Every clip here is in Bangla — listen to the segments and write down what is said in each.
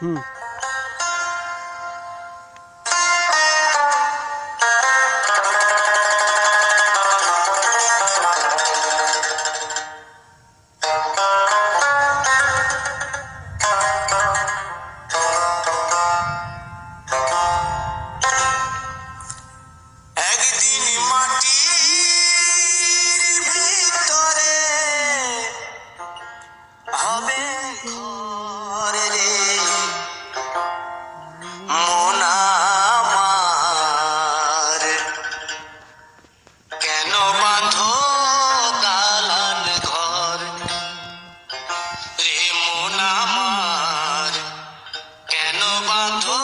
হুম। একদিন মাটির ভিতরে হবে ঘর রে, মন আমার কেন বাঁধো দালান ঘর রে, মন আমার কেন বাঁধো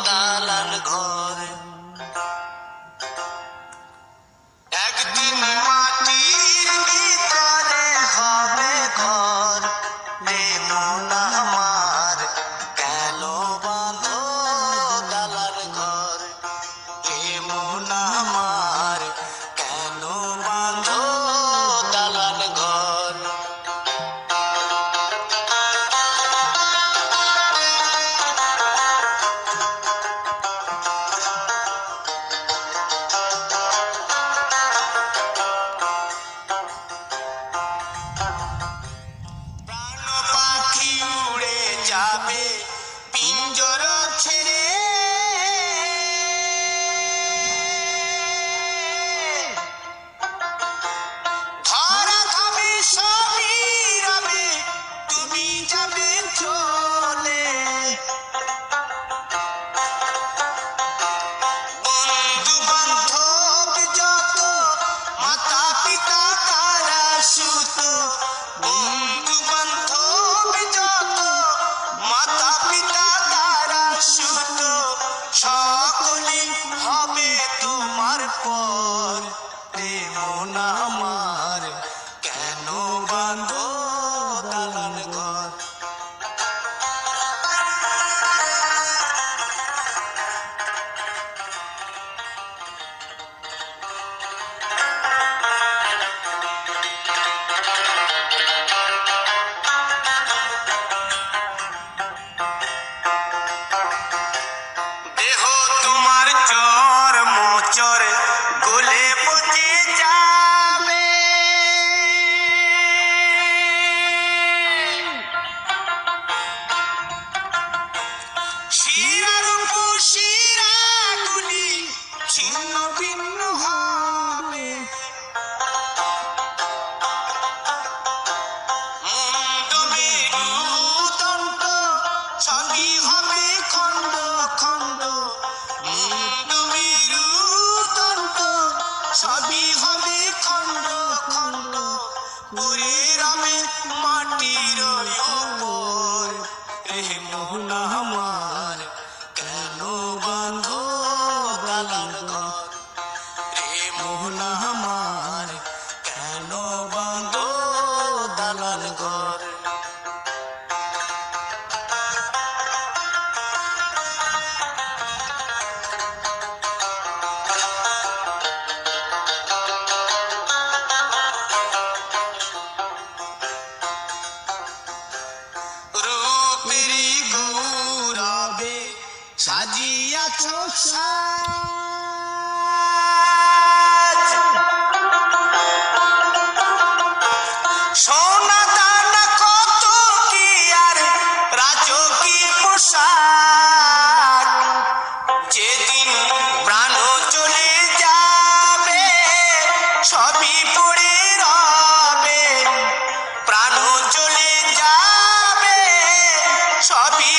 দালান ঘর। একদিন মাটির ভিতরে হবে ঘর রে, মন আমার কেন বাঁধো দালান ঘর রে, মন আমার কেন বাঁধো দালান ঘর। প্রাণ পাখি উড়ে যাবে পিঞ্জর ছেড়ে, ধরা খাবে সবই রবে তুমি যাবে চলে। বন্ধু বান্ধব যত মাতা পিতা তারা সুত, বন্ধু বান্ধব যত মাতা পিতা তারা সুত, সকলে হবে তোমার পর রে, মন আমার কেন বাঁধো দালান ঘর। দেহ তোমার চর মোচর গলে পচে যাবে, শিরার শিরাগুলি ছিন্ন ভিন্ন হবে, মুন্ড মেরুদণ্ড সবই হবে খণ্ড খণ্ড, মুন্ড মেরুদণ্ড সবই হবে খণ্ড খণ্ড, পড়ে রবে মাটির ওপর রে, মন আমার কেন বাঁধো দালান ঘর রে, মন আমার কেন বাঁধো দালান ঘর। রূপেরি গৌরবে সাজিয়াছ সাজ, সোনা দানা কত কি আর রাজকীয় পোশাক, যেদিন প্রাণ চলে যাবে সবই পড়ে রবে, প্রাণ চলে যাবে সবই